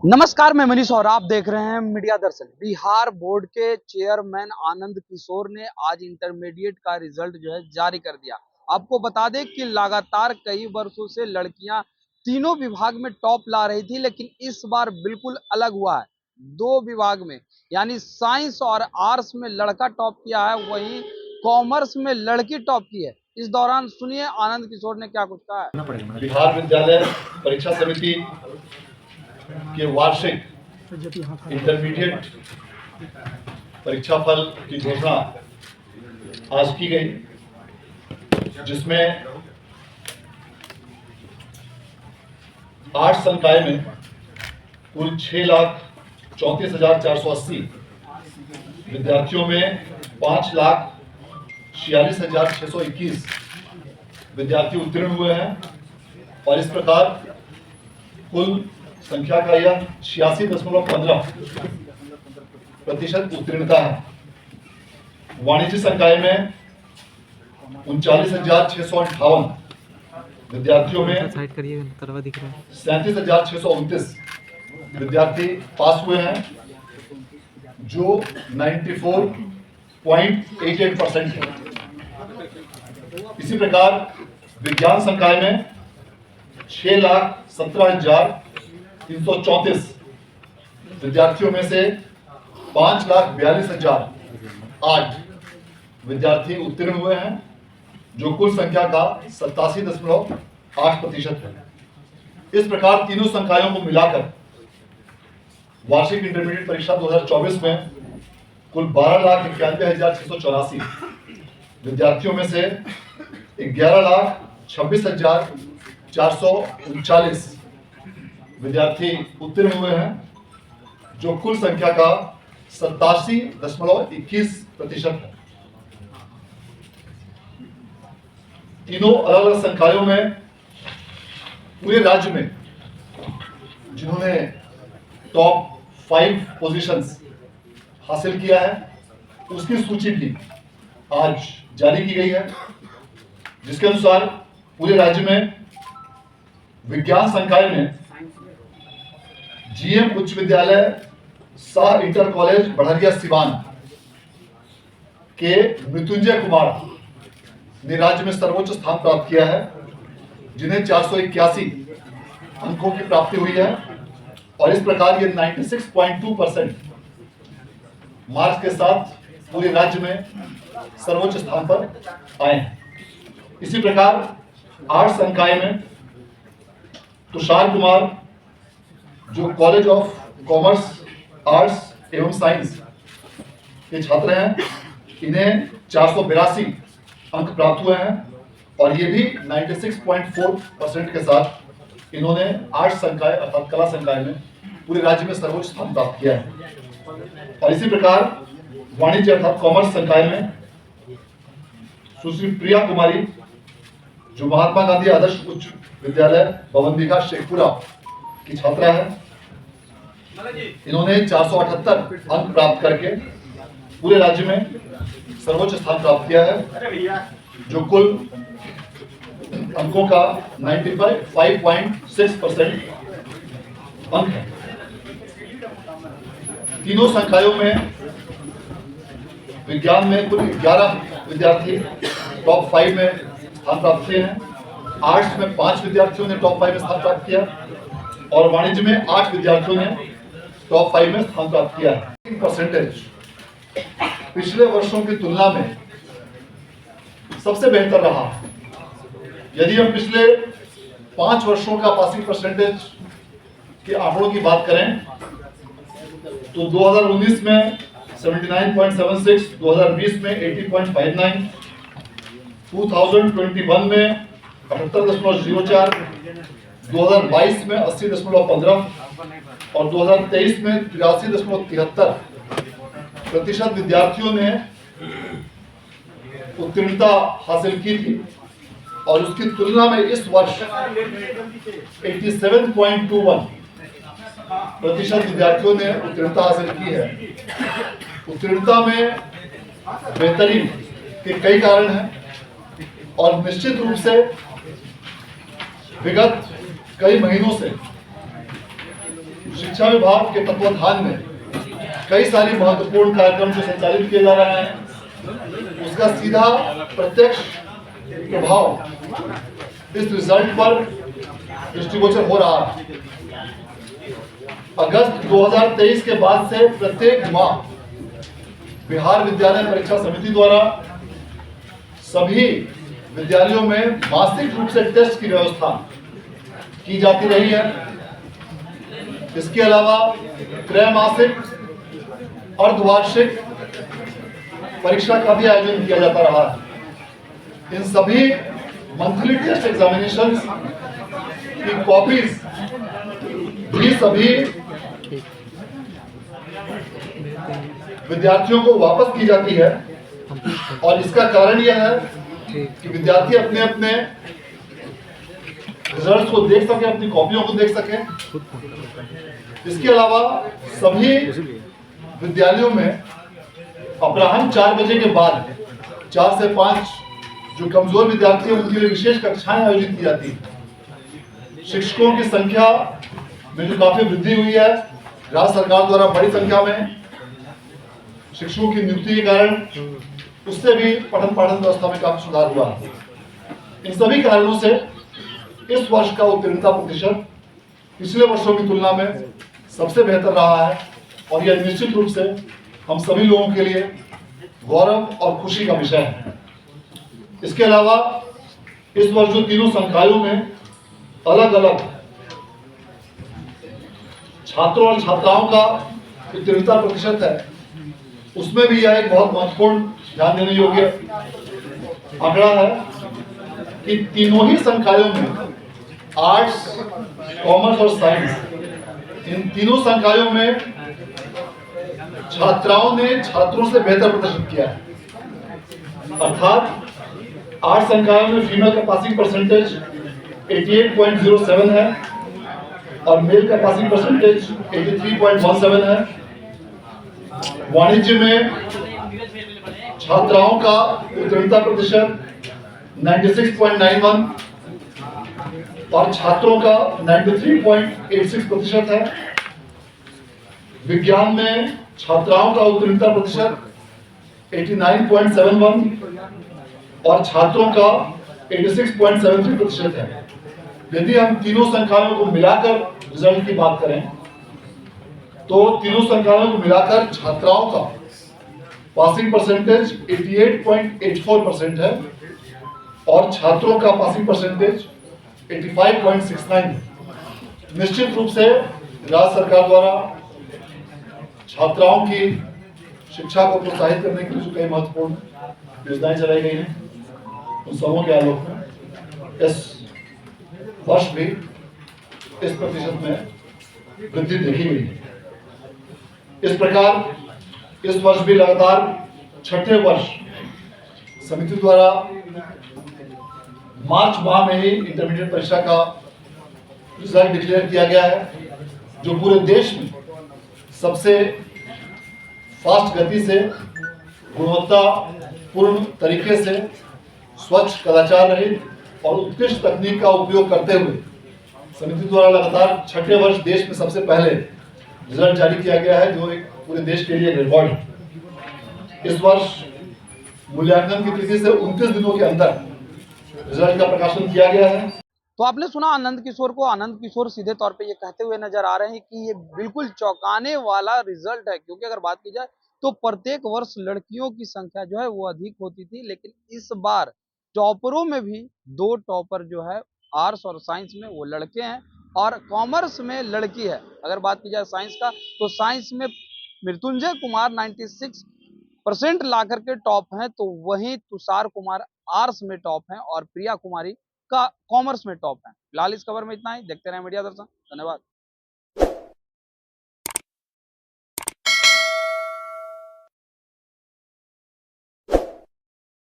नमस्कार, मैं मनीष और आप देख रहे हैं मीडिया दर्शन। बिहार बोर्ड के चेयरमैन आनंद किशोर ने आज इंटरमीडिएट का रिजल्ट जारी कर दिया। आपको बता दें कि लगातार कई वर्षों से लड़कियां तीनों विभाग में टॉप ला रही थी, लेकिन इस बार बिल्कुल अलग हुआ है। दो विभाग में यानी साइंस और आर्ट्स में लड़का टॉप किया है, वहीं कॉमर्स में लड़की टॉप की है। इस दौरान सुनिए आनंद किशोर ने क्या कुछ कहा है। बिहार विद्यालय परीक्षा समिति के वार्षिक इंटरमीडिएट परीक्षा फल की घोषणा आज की गई, जिसमें 8 संकाय में कुल 6,34,480 विद्यार्थियों में 5,46,621 विद्यार्थी उत्तीर्ण हुए हैं और इस प्रकार कुल संख्या का यह 86.15% उत्तीर्णता है। वाणिज्य संकाय में 39,658 विद्यार्थियों में 37,629 विद्यार्थी पास हुए हैं, जो 94.88% है। इसी प्रकार विज्ञान संकाय में 6,17,334 विद्यार्थियों में से 5,42,008 विद्यार्थी उत्तीर्ण हुए हैं, जो कुल संख्या का 87.8% है। इस प्रकार तीनों संकायों को मिलाकर वार्षिक इंटरमीडिएट परीक्षा 2024 में कुल 12,91,684 विद्यार्थियों में से 11,26,439 विद्यार्थी उत्तीर्ण हुए हैं, जो कुल संख्या का 87.21% है। तीनों अलग अलग संकायों में पूरे राज्य में जिन्होंने टॉप 5 पोजीशंस हासिल किया है, उसकी सूची भी आज जारी की गई है, जिसके अनुसार पूरे राज्य में विज्ञान संकाय में जीएम उच्च विद्यालय शाह इंटर कॉलेज बढ़रिया सिवान के मृत्युंजय कुमार ने राज्य में सर्वोच्च स्थान प्राप्त किया है, जिन्हें 481 अंकों की प्राप्ति हुई है और इस प्रकार ये 96.2% मार्क्स के साथ पूरे राज्य में सर्वोच्च स्थान पर आए हैं। इसी प्रकार 8 संकाय में तुषार कुमार, जो कॉलेज ऑफ कॉमर्स आर्ट्स एवं साइंस के छात्र हैं, इन्हें 482 अंक प्राप्त हुए हैं और ये भी 96.4% के साथ इन्होंने 8 संकाय अर्थात कला संकाय में पूरे राज्य में सर्वोच्च स्थान प्राप्त किया है। और इसी प्रकार वाणिज्य अर्थात कॉमर्स संकाय में सुश्री प्रिया कुमारी, जो महात्मा गांधी आदर्श उच्च विद्यालय भवनदीघा शेखपुरा की छात्रा है, इन्होंने 478 अंक प्राप्त करके पूरे राज्य में सर्वोच्च स्थान प्राप्त किया है, जो कुल अंकों का 95.6% अंक है। तीनों संकायों में विज्ञान में कुल 11 विद्यार्थी टॉप 5 में स्थान प्राप्त किए हैं, आर्ट्स में 5 विद्यार्थियों ने टॉप 5 में स्थान प्राप्त किया और वाणिज्य में 8 विद्यार्थियों ने टॉप 5 में स्थान प्राप्त किया है। परसेंटेज पिछले वर्षों की तुलना में सबसे बेहतर रहा। यदि हम पिछले 5 वर्षों का पासिंग परसेंटेज के आंकड़ों की बात करें तो 2019 में 79.76, 2020 में 80.59, 2021 में 78.04, 2022 में 80.15 और 2023 में 83.73% विद्यार्थियों ने उत्तीर्णता हासिल की थी और उसकी तुलना में इस वर्ष 87.21% विद्यार्थियों ने उत्तीर्णता हासिल की है। उत्तीर्णता में बेहतरी के कई कारण हैं और निश्चित रूप से विगत कई महीनों से शिक्षा विभाग के तत्वाधान में कई सारी महत्वपूर्ण कार्यक्रम जो संचालित किए जा रहे हैं, उसका सीधा प्रत्यक्ष प्रभाव इस रिजल्ट पर दृष्टिगोचर हो रहा है। अगस्त 2023 के बाद से प्रत्येक माह बिहार विद्यालय परीक्षा समिति द्वारा सभी विद्यालयों में मासिक रूप से टेस्ट की व्यवस्था की जाती रही है। इसके अलावा त्रैमासिक अर्धवार्षिक परीक्षा का भी आयोजन किया जाता रहा है। इन सभी मंथली टेस्ट एग्जामिनेशंस की कॉपीज भी सभी विद्यार्थियों को वापस की जाती है और इसका कारण यह है कि विद्यार्थी अपने अपने रिजल्ट्स को देख सके, अपनी कॉपियों को देख सके। इसके अलावा सभी विद्यालयों में अपराह्न 4 बजे के बाद 4 से 5 जो कमजोर विद्यार्थी हैं उनके लिए विशेष कक्षाएं आयोजित की जाती हैं। शिक्षकों की संख्या में जो काफी वृद्धि हुई है, राज्य सरकार द्वारा बड़ी संख्या में शिक्षकों की नियुक्ति के कारण उससे भी पठन पाठन व्यवस्था में काफी सुधार हुआ है। इन सभी कारणों से इस वर्ष का उत्तीर्णता प्रतिशत पिछले वर्षों की तुलना में सबसे बेहतर रहा है और यह निश्चित रूप से हम सभी लोगों के लिए गौरव और खुशी का विषय है। इसके अलावा इस वर्ष जो तीनों संकायों में अलग अलग छात्रों और छात्राओं का उत्तीर्णता प्रतिशत है, उसमें भी यह एक बहुत महत्वपूर्ण ध्यान देने योग्य आंकड़ा है कि तीनों ही संकायों में आर्ट्स, कॉमर्स और साइंस, इन तीनों संकायों में छात्राओं ने छात्रों से बेहतर प्रदर्शन किया है। अर्थात 8 संकायों में फीमेल का पासिंग परसेंटेज 88.07 है और मेल का पासिंग परसेंटेज 83.17 है। वाणिज्य में छात्राओं का उत्तीर्णता प्रतिशत 96.91 और छात्रों का 93.86% है। विज्ञान में छात्राओं का उत्तीर्णता प्रतिशत 89.71 और छात्रों का 86.73% है। यदि हम तीनों संकायों को मिलाकर रिजल्ट की बात करें तो तीनों संकायों को मिलाकर छात्राओं का पासिंग परसेंटेज 88.84% है और छात्रों का पासिंग परसेंटेज 85.69 है। निश्चित रूप से राज्य सरकार द्वारा छात्राओं की शिक्षा को प्रोत्साहित करने के लिए जो कई महत्वपूर्ण योजनाएं चलाई गई हैं, उन सबों के आलोक में इस वर्ष भी इस प्रतिशत में वृद्धि देखी गई है। इस प्रकार इस वर्ष भी लगातार 6ठे वर्ष समिति द्वारा मार्च माह में ही इंटरमीडिएट परीक्षा का रिजल्ट डिक्लेयर किया गया है, जो पूरे देश में सबसे फास्ट गति से, गुणवत्तापूर्ण तरीके से, स्वच्छ, कदाचार रहित और उत्कृष्ट तकनीक का उपयोग करते हुए समिति द्वारा लगातार 6ठे वर्ष देश में सबसे पहले रिजल्ट जारी किया गया है, जो एक पूरे देश के लिए रिकॉर्ड है। इस वर्ष मूल्यांकन की तिथि से 29 दिनों के अंदर रिजल्ट का प्रकाशन किया गया है। तो आपने सुना आनंद किशोर को। आनंद किशोर सीधे तौर पे ये कहते हुए नजर आ रहे हैं कि ये बिल्कुल चौंकाने वाला रिजल्ट है, क्योंकि अगर बात की जाए तो प्रत्येक वर्ष लड़कियों की संख्या जो है वो अधिक होती थी, लेकिन इस बार टॉपरों में भी 2 टॉपर जो है आर्ट्स और साइंस में वो लड़के हैं और कॉमर्स में लड़की है। अगर बात की जाए साइंस का तो साइंस में मृत्युंजय कुमार 96% ला करके टॉप हैं, तो वहीं तुषार कुमार आर्ट्स में टॉप हैं और प्रिया कुमारी का कॉमर्स में टॉप है। फिलहाल इस खबर में इतना ही। देखते रहे मीडिया दर्शन। धन्यवाद।